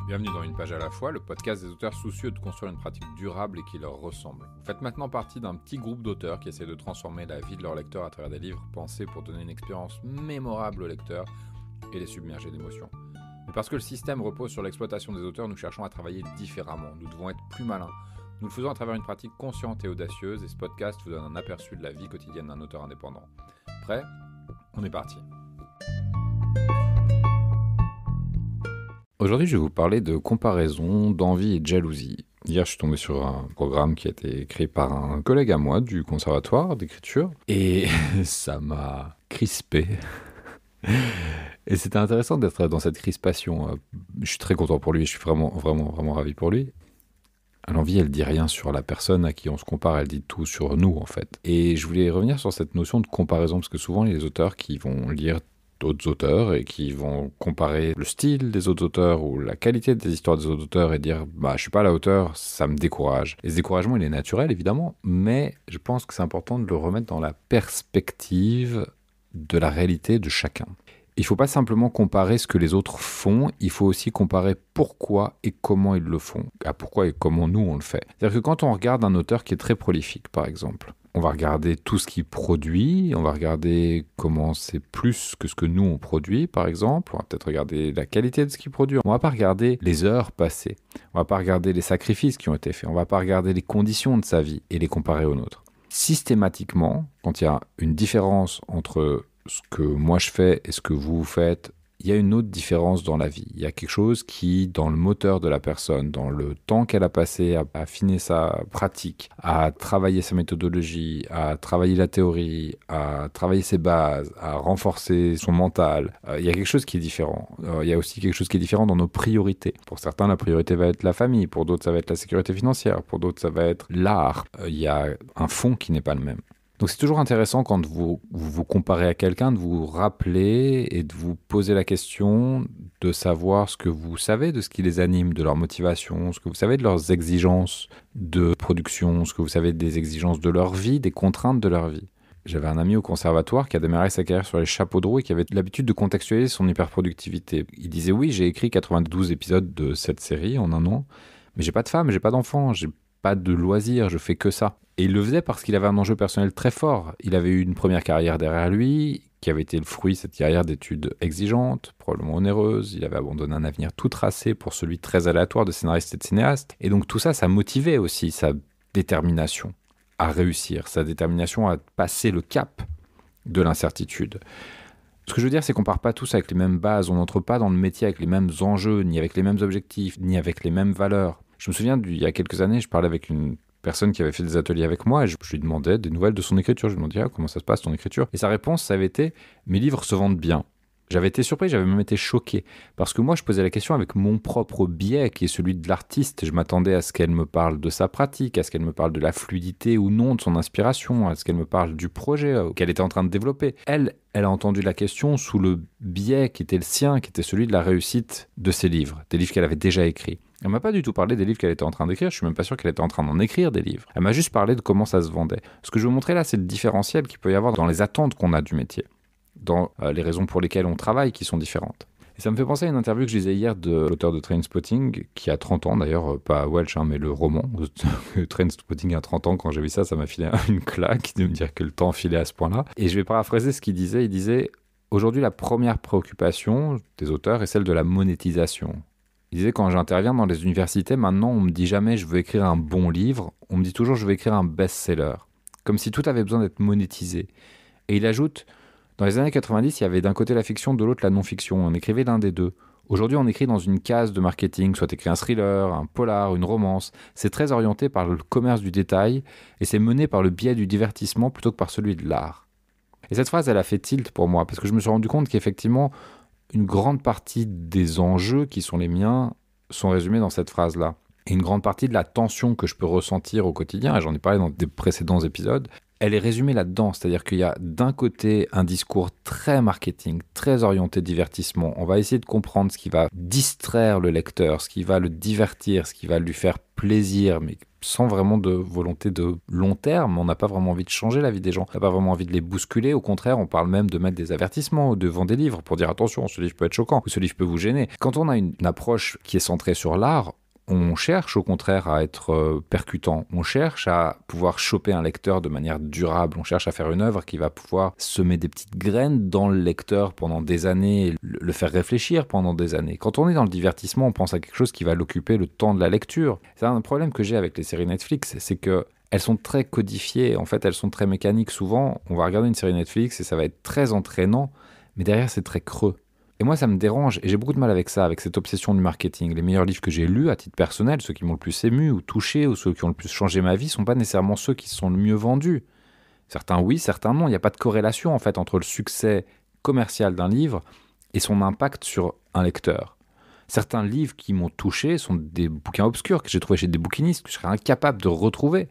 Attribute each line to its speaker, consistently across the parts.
Speaker 1: Bienvenue dans Une page à la fois, le podcast des auteurs soucieux de construire une pratique durable et qui leur ressemble. Vous faites maintenant partie d'un petit groupe d'auteurs qui essaient de transformer la vie de leurs lecteurs à travers des livres pensés pour donner une expérience mémorable aux lecteurs et les submerger d'émotions. Mais parce que le système repose sur l'exploitation des auteurs, nous cherchons à travailler différemment. Nous devons être plus malins. Nous le faisons à travers une pratique consciente et audacieuse et ce podcast vous donne un aperçu de la vie quotidienne d'un auteur indépendant. Prêt ? On est parti. Aujourd'hui, je vais vous parler de comparaison, d'envie et de jalousie. Hier, je suis tombé sur un programme qui a été créé par un collègue à moi du conservatoire d'écriture et ça m'a crispé. Et c'était intéressant d'être dans cette crispation. Je suis très content pour lui, je suis vraiment ravi pour lui. L'envie, elle dit rien sur la personne à qui on se compare, elle dit tout sur nous en fait. Et je voulais revenir sur cette notion de comparaison parce que souvent, il y a les auteurs qui vont lire d'autres auteurs et qui vont comparer le style des autres auteurs ou la qualité des histoires des autres auteurs et dire je suis pas à la hauteur, ça me décourage. Et ce découragement il est naturel évidemment, mais je pense que c'est important de le remettre dans la perspective de la réalité de chacun. Il faut pas simplement comparer ce que les autres font, il faut aussi comparer pourquoi et comment ils le font, pourquoi et comment nous on le fait. C'est-à-dire que quand on regarde un auteur qui est très prolifique par exemple, on va regarder tout ce qu'il produit, on va regarder comment c'est plus que ce que nous on produit par exemple, on va peut-être regarder la qualité de ce qu'il produit, on va pas regarder les heures passées, on va pas regarder les sacrifices qui ont été faits, on va pas regarder les conditions de sa vie et les comparer aux nôtres. Systématiquement, quand il y a une différence entre ce que moi je fais et ce que vous faites, il y a une autre différence dans la vie. Il y a quelque chose qui, dans le moteur de la personne, dans le temps qu'elle a passé à affiner sa pratique, à travailler sa méthodologie, à travailler la théorie, à travailler ses bases, à renforcer son mental, il y a quelque chose qui est différent. Il y a aussi quelque chose qui est différent dans nos priorités. Pour certains, la priorité va être la famille. Pour d'autres, ça va être la sécurité financière. Pour d'autres, ça va être l'art. Il y a un fond qui n'est pas le même. Donc c'est toujours intéressant quand vous comparez à quelqu'un de vous rappeler et de vous poser la question de savoir ce que vous savez de ce qui les anime, de leur motivation, ce que vous savez de leurs exigences de production, ce que vous savez des exigences de leur vie, des contraintes de leur vie. J'avais un ami au conservatoire qui a démarré sa carrière sur les chapeaux de roue et qui avait l'habitude de contextualiser son hyperproductivité. Il disait oui, j'ai écrit 92 épisodes de cette série en un an, mais j'ai pas de femme, j'ai pas d'enfant, j'ai pas de loisirs, je fais que ça. Et il le faisait parce qu'il avait un enjeu personnel très fort. Il avait eu une première carrière derrière lui, qui avait été le fruit de cette carrière d'études exigeantes, probablement onéreuses. Il avait abandonné un avenir tout tracé pour celui très aléatoire de scénariste et de cinéaste. Et donc tout ça, ça motivait aussi sa détermination à réussir, sa détermination à passer le cap de l'incertitude. Ce que je veux dire, c'est qu'on part pas tous avec les mêmes bases, on n'entre pas dans le métier avec les mêmes enjeux, ni avec les mêmes objectifs, ni avec les mêmes valeurs. Je me souviens, il y a quelques années, je parlais avec une personne qui avait fait des ateliers avec moi et je lui demandais des nouvelles de son écriture. Je lui demandais comment ça se passe ton écriture. Et sa réponse, ça avait été « mes livres se vendent bien ». J'avais été surpris, j'avais même été choqué. Parce que moi, je posais la question avec mon propre biais, qui est celui de l'artiste. Je m'attendais à ce qu'elle me parle de sa pratique, à ce qu'elle me parle de la fluidité ou non de son inspiration, à ce qu'elle me parle du projet qu'elle était en train de développer. Elle a entendu la question sous le biais qui était le sien, qui était celui de la réussite de ses livres, des livres qu'elle avait déjà écrits. Elle m'a pas du tout parlé des livres qu'elle était en train d'écrire, je suis même pas sûr qu'elle était en train d'en écrire des livres. Elle m'a juste parlé de comment ça se vendait. Ce que je veux vous montrer là, c'est le différentiel qu'il peut y avoir dans les attentes qu'on a du métier, dans les raisons pour lesquelles on travaille qui sont différentes. Et ça me fait penser à une interview que je lisais hier de l'auteur de Trainspotting, qui a 30 ans d'ailleurs, pas Welch, mais le roman. Trainspotting a 30 ans, quand j'ai vu ça, ça m'a filé une claque de me dire que le temps filait à ce point-là. Et je vais paraphraser ce qu'il disait. Il disait « Aujourd'hui, la première préoccupation des auteurs est celle de la monétisation ». Il disait, quand j'interviens dans les universités, maintenant, on me dit jamais je veux écrire un bon livre, on me dit toujours je veux écrire un best-seller. Comme si tout avait besoin d'être monétisé. Et il ajoute, dans les années 90, il y avait d'un côté la fiction, de l'autre la non-fiction. On écrivait l'un des deux. Aujourd'hui, on écrit dans une case de marketing, soit écrit un thriller, un polar, une romance. C'est très orienté par le commerce du détail et c'est mené par le biais du divertissement plutôt que par celui de l'art. Et cette phrase, elle a fait tilt pour moi parce que je me suis rendu compte qu'effectivement, une grande partie des enjeux qui sont les miens sont résumés dans cette phrase-là. Et une grande partie de la tension que je peux ressentir au quotidien, et j'en ai parlé dans des précédents épisodes, elle est résumée là-dedans. C'est-à-dire qu'il y a d'un côté un discours très marketing, très orienté divertissement. On va essayer de comprendre ce qui va distraire le lecteur, ce qui va le divertir, ce qui va lui faire plaisir, mais sans vraiment de volonté de long terme. On n'a pas vraiment envie de changer la vie des gens. On n'a pas vraiment envie de les bousculer. Au contraire, on parle même de mettre des avertissements devant des livres pour dire attention, ce livre peut être choquant ou ce livre peut vous gêner. Quand on a une approche qui est centrée sur l'art, on cherche au contraire à être percutant, on cherche à pouvoir choper un lecteur de manière durable, on cherche à faire une œuvre qui va pouvoir semer des petites graines dans le lecteur pendant des années, le faire réfléchir pendant des années. Quand on est dans le divertissement, on pense à quelque chose qui va l'occuper le temps de la lecture. C'est un problème que j'ai avec les séries Netflix, c'est que elles sont très codifiées, en fait elles sont très mécaniques. Souvent, on va regarder une série Netflix et ça va être très entraînant, mais derrière c'est très creux. Et moi, ça me dérange, et j'ai beaucoup de mal avec ça, avec cette obsession du marketing. Les meilleurs livres que j'ai lus, à titre personnel, ceux qui m'ont le plus ému ou touché, ou ceux qui ont le plus changé ma vie, sont pas nécessairement ceux qui sont le mieux vendus. Certains oui, certains non. Il n'y a pas de corrélation, en fait, entre le succès commercial d'un livre et son impact sur un lecteur. Certains livres qui m'ont touché sont des bouquins obscurs que j'ai trouvés chez des bouquinistes, que je serais incapable de retrouver.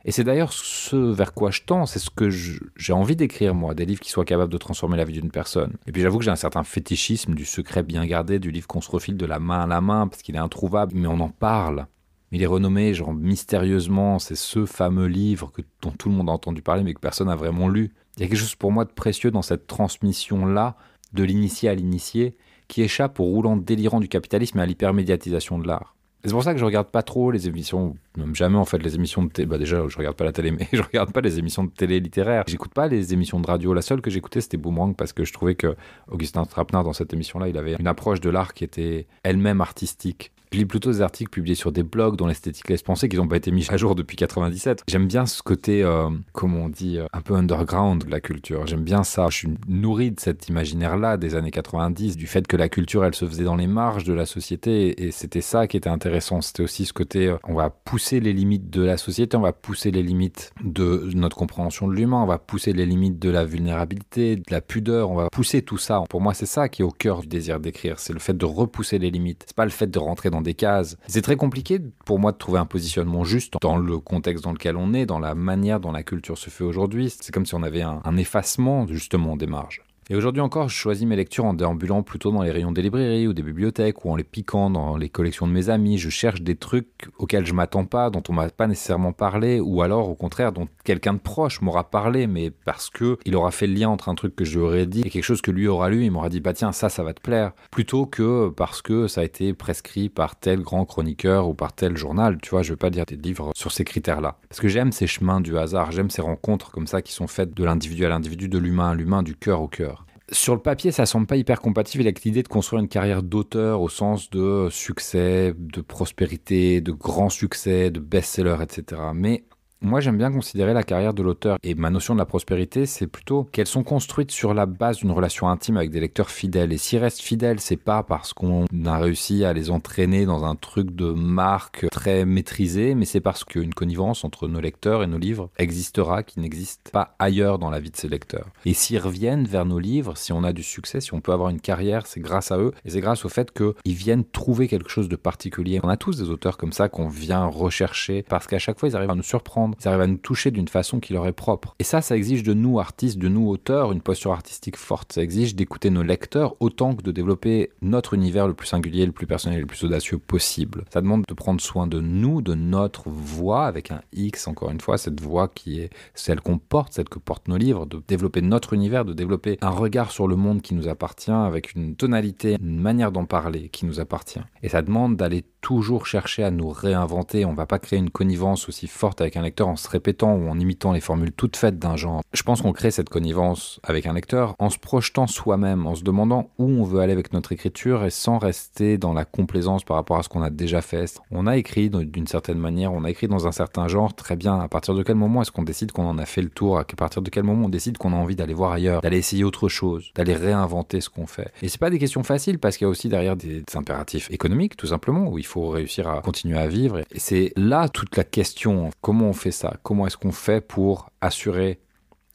Speaker 1: Et c'est d'ailleurs ce vers quoi je tends, c'est ce que j'ai envie d'écrire, moi, des livres qui soient capables de transformer la vie d'une personne. Et puis j'avoue que j'ai un certain fétichisme du secret bien gardé, du livre qu'on se refile de la main à la main, parce qu'il est introuvable, mais on en parle. Il est renommé, genre mystérieusement, c'est ce fameux livre dont tout le monde a entendu parler, mais que personne n'a vraiment lu. Il y a quelque chose pour moi de précieux dans cette transmission-là, de l'initié à l'initié, qui échappe au roulant délirant du capitalisme et à l'hypermédiatisation de l'art. C'est pour ça que je regarde pas trop les émissions, même jamais en fait les émissions de télé. Bah déjà, je regarde pas la télé, mais je regarde pas les émissions de télé littéraires. J'écoute pas les émissions de radio. La seule que j'écoutais, c'était Boomerang, parce que je trouvais que Augustin Trapenard, dans cette émission-là, il avait une approche de l'art qui était elle-même artistique. Je lis plutôt des articles publiés sur des blogs dont l'esthétique laisse penser qu'ils n'ont pas été mis à jour depuis 97. J'aime bien ce côté, comment on dit, un peu underground de la culture. J'aime bien ça. Je suis nourri de cet imaginaire-là des années 90, du fait que la culture, elle se faisait dans les marges de la société. Et c'était ça qui était intéressant. C'était aussi ce côté, on va pousser les limites de la société, on va pousser les limites de notre compréhension de l'humain, on va pousser les limites de la vulnérabilité, de la pudeur, on va pousser tout ça. Pour moi, c'est ça qui est au cœur du désir d'écrire. C'est le fait de repousser les limites. C'est pas le fait de rentrer dans des cases. C'est très compliqué pour moi de trouver un positionnement juste dans le contexte dans lequel on est, dans la manière dont la culture se fait aujourd'hui. C'est comme si on avait un effacement justement des marges. Et aujourd'hui encore, je choisis mes lectures en déambulant plutôt dans les rayons des librairies ou des bibliothèques, ou en les piquant dans les collections de mes amis. Je cherche des trucs auxquels je m'attends pas, dont on m'a pas nécessairement parlé, ou alors au contraire dont quelqu'un de proche m'aura parlé, mais parce que il aura fait le lien entre un truc que je lui aurais dit et quelque chose que lui aura lu, il m'aura dit bah tiens ça va te plaire, plutôt que parce que ça a été prescrit par tel grand chroniqueur ou par tel journal. Tu vois, je veux pas lire des livres sur ces critères-là, parce que j'aime ces chemins du hasard, j'aime ces rencontres comme ça qui sont faites de l'individu à l'individu, de l'humain à l'humain, du cœur au cœur. Sur le papier, ça semble pas hyper compatible avec l'idée de construire une carrière d'auteur au sens de succès, de prospérité, de grand succès, de best-seller, etc. Mais moi, j'aime bien considérer la carrière de l'auteur, et ma notion de la prospérité, c'est plutôt qu'elles sont construites sur la base d'une relation intime avec des lecteurs fidèles. Et s'ils restent fidèles, c'est pas parce qu'on a réussi à les entraîner dans un truc de marque très maîtrisé, mais c'est parce qu'une connivence entre nos lecteurs et nos livres existera, qui n'existe pas ailleurs dans la vie de ces lecteurs. Et s'ils reviennent vers nos livres, si on a du succès, si on peut avoir une carrière, c'est grâce à eux, et c'est grâce au fait qu'ils viennent trouver quelque chose de particulier. On a tous des auteurs comme ça qu'on vient rechercher, parce qu'à chaque fois, ils arrivent à nous surprendre. Ils arrivent à nous toucher d'une façon qui leur est propre. Et ça exige de nous, artistes, de nous, auteurs, une posture artistique forte. Ça exige d'écouter nos lecteurs autant que de développer notre univers le plus singulier, le plus personnel et le plus audacieux possible. Ça demande de prendre soin de nous, de notre voix, avec un X, encore une fois, cette voix qui est celle qu'on porte, celle que portent nos livres, de développer notre univers, de développer un regard sur le monde qui nous appartient, avec une tonalité, une manière d'en parler qui nous appartient. Et ça demande d'aller toujours chercher à nous réinventer. On va pas créer une connivence aussi forte avec un lecteur en se répétant ou en imitant les formules toutes faites d'un genre. Je pense qu'on crée cette connivence avec un lecteur en se projetant soi-même, en se demandant où on veut aller avec notre écriture et sans rester dans la complaisance par rapport à ce qu'on a déjà fait. On a écrit d'une certaine manière, on a écrit dans un certain genre, très bien. À partir de quel moment est-ce qu'on décide qu'on en a fait le tour? À partir de quel moment on décide qu'on a envie d'aller voir ailleurs, d'aller essayer autre chose, d'aller réinventer ce qu'on fait? Et c'est pas des questions faciles, parce qu'il y a aussi derrière des impératifs économiques, tout simplement, où il faut réussir à continuer à vivre. Et c'est là toute la question. Comment on fait ça? Comment est-ce qu'on fait pour assurer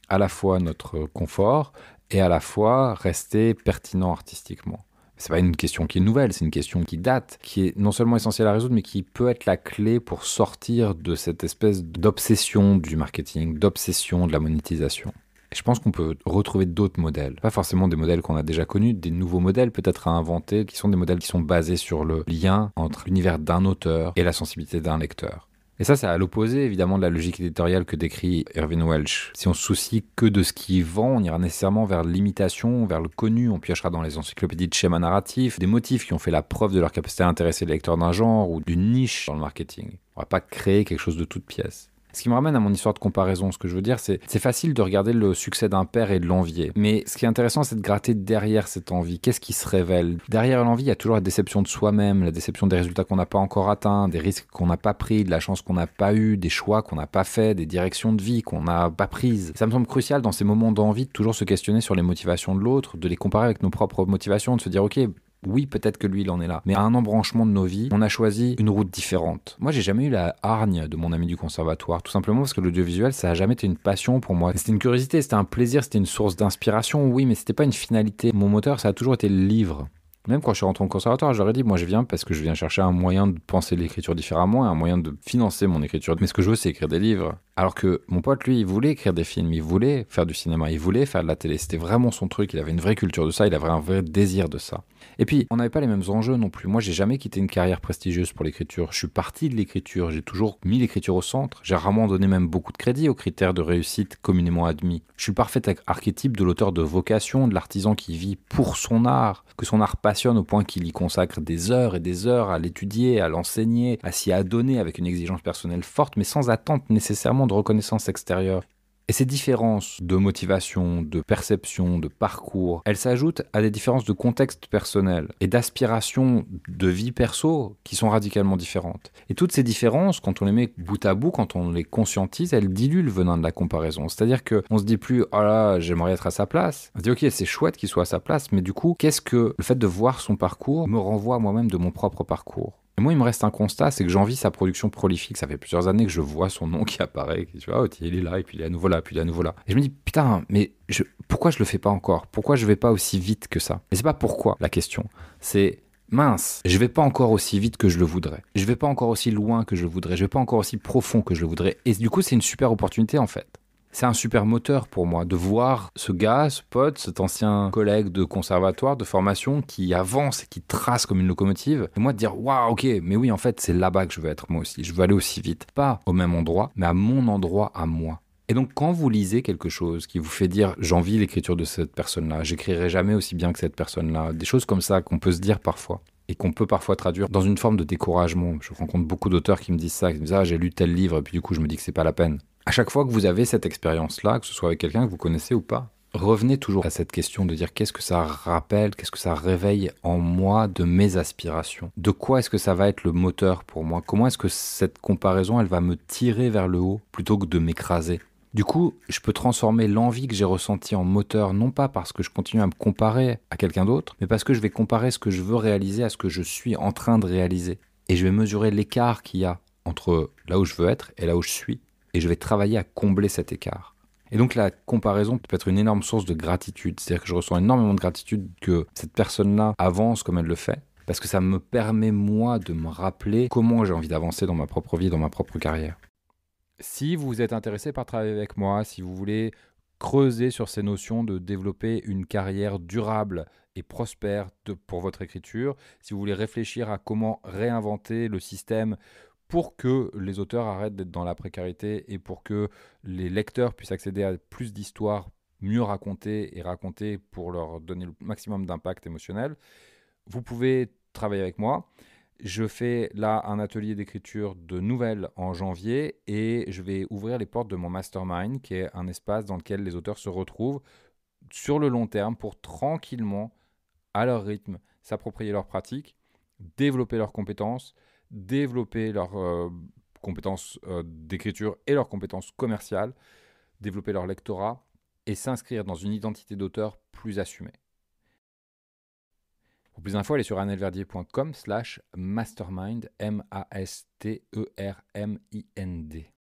Speaker 1: à la fois notre confort et à la fois rester pertinent artistiquement? C'est pas une question qui est nouvelle, c'est une question qui date, qui est non seulement essentielle à résoudre, mais qui peut être la clé pour sortir de cette espèce d'obsession du marketing, d'obsession de la monétisation. Et je pense qu'on peut retrouver d'autres modèles, pas forcément des modèles qu'on a déjà connus, des nouveaux modèles peut-être à inventer, qui sont des modèles qui sont basés sur le lien entre l'univers d'un auteur et la sensibilité d'un lecteur. Et ça, c'est à l'opposé évidemment de la logique éditoriale que décrit Irvine Welsh. Si on se soucie que de ce qui vend, on ira nécessairement vers l'imitation, vers le connu, on piochera dans les encyclopédies de schémas narratifs, des motifs qui ont fait la preuve de leur capacité à intéresser les lecteurs d'un genre ou d'une niche dans le marketing. On va pas créer quelque chose de toute pièce. Ce qui me ramène à mon histoire de comparaison, ce que je veux dire, c'est facile de regarder le succès d'un père et de l'envier. Mais ce qui est intéressant, c'est de gratter derrière cette envie. Qu'est-ce qui se révèle? Derrière l'envie, il y a toujours la déception de soi-même, la déception des résultats qu'on n'a pas encore atteints, des risques qu'on n'a pas pris, de la chance qu'on n'a pas eue, des choix qu'on n'a pas faits, des directions de vie qu'on n'a pas prises. Ça me semble crucial dans ces moments d'envie de toujours se questionner sur les motivations de l'autre, de les comparer avec nos propres motivations, de se dire ok, oui, peut-être que lui, il en est là. Mais à un embranchement de nos vies, on a choisi une route différente. Moi, j'ai jamais eu la hargne de mon ami du conservatoire, tout simplement parce que l'audiovisuel, ça a jamais été une passion pour moi. C'était une curiosité, c'était un plaisir, c'était une source d'inspiration, oui, mais c'était pas une finalité. Mon moteur, ça a toujours été le livre. Même quand je suis rentré au conservatoire, j'aurais dit, moi je viens parce que je viens chercher un moyen de penser l'écriture différemment, un moyen de financer mon écriture. Mais ce que je veux, c'est écrire des livres. Alors que mon pote, lui, il voulait écrire des films, il voulait faire du cinéma, il voulait faire de la télé. C'était vraiment son truc, il avait une vraie culture de ça, il avait un vrai désir de ça. Et puis, on n'avait pas les mêmes enjeux non plus. Moi, j'ai jamais quitté une carrière prestigieuse pour l'écriture. Je suis parti de l'écriture, j'ai toujours mis l'écriture au centre. J'ai rarement donné même beaucoup de crédit aux critères de réussite communément admis. Je suis le parfait archétype de l'auteur de vocation, de l'artisan qui vit pour son art, que son art passionne au point qu'il y consacre des heures et des heures à l'étudier, à l'enseigner, à s'y adonner avec une exigence personnelle forte, mais sans attente nécessairement de reconnaissance extérieure. Et ces différences de motivation, de perception, de parcours, elles s'ajoutent à des différences de contexte personnel et d'aspiration de vie perso qui sont radicalement différentes. Et toutes ces différences, quand on les met bout à bout, quand on les conscientise, elles diluent le venin de la comparaison. C'est-à-dire qu'on se dit plus « Oh là, j'aimerais être à sa place ». On se dit « Ok, c'est chouette qu'il soit à sa place », mais du coup, qu'est-ce que le fait de voir son parcours me renvoie à moi-même de mon propre parcours ? Et moi, il me reste un constat, c'est que j'envie sa production prolifique. Ça fait plusieurs années que je vois son nom qui apparaît. Tu vois, il est là, et puis il est à nouveau là, puis il est à nouveau là. Et je me dis, putain, mais pourquoi je le fais pas encore? Pourquoi je vais pas aussi vite que ça? Et c'est pas pourquoi la question. C'est mince, je vais pas encore aussi vite que je le voudrais. Je vais pas encore aussi loin que je le voudrais. Je vais pas encore aussi profond que je le voudrais. Et du coup, c'est une super opportunité en fait. C'est un super moteur pour moi de voir ce gars, ce pote, cet ancien collègue de conservatoire, de formation qui avance et qui trace comme une locomotive. Et moi de dire waouh, ok, mais oui, en fait, c'est là-bas que je veux être moi aussi. Je veux aller aussi vite. Pas au même endroit, mais à mon endroit à moi. Et donc, quand vous lisez quelque chose qui vous fait dire j'envie l'écriture de cette personne-là, j'écrirai jamais aussi bien que cette personne-là, des choses comme ça qu'on peut se dire parfois et qu'on peut parfois traduire dans une forme de découragement. Je rencontre beaucoup d'auteurs qui me disent ça, qui me disent ah, j'ai lu tel livre, et puis du coup, je me dis que c'est pas la peine. À chaque fois que vous avez cette expérience-là, que ce soit avec quelqu'un que vous connaissez ou pas, revenez toujours à cette question de dire qu'est-ce que ça rappelle, qu'est-ce que ça réveille en moi de mes aspirations. De quoi est-ce que ça va être le moteur pour moi? Comment est-ce que cette comparaison, elle va me tirer vers le haut plutôt que de m'écraser? Du coup, je peux transformer l'envie que j'ai ressentie en moteur, non pas parce que je continue à me comparer à quelqu'un d'autre, mais parce que je vais comparer ce que je veux réaliser à ce que je suis en train de réaliser. Et je vais mesurer l'écart qu'il y a entre là où je veux être et là où je suis. Et je vais travailler à combler cet écart. Et donc la comparaison peut être une énorme source de gratitude. C'est-à-dire que je ressens énormément de gratitude que cette personne-là avance comme elle le fait, parce que ça me permet, moi, de me rappeler comment j'ai envie d'avancer dans ma propre vie, dans ma propre carrière. Si vous êtes intéressé par travailler avec moi, si vous voulez creuser sur ces notions de développer une carrière durable et prospère pour votre écriture, si vous voulez réfléchir à comment réinventer le système pour que les auteurs arrêtent d'être dans la précarité et pour que les lecteurs puissent accéder à plus d'histoires mieux racontées et racontées pour leur donner le maximum d'impact émotionnel, vous pouvez travailler avec moi. Je fais là un atelier d'écriture de nouvelles en janvier et je vais ouvrir les portes de mon mastermind, qui est un espace dans lequel les auteurs se retrouvent sur le long terme pour tranquillement, à leur rythme, s'approprier leurs pratiques, développer leurs compétences, développer leurs compétences d'écriture et leurs compétences commerciales, développer leur lectorat et s'inscrire dans une identité d'auteur plus assumée. Pour plus d'infos, allez sur anelverdier.com/mastermind, MASTERMIND.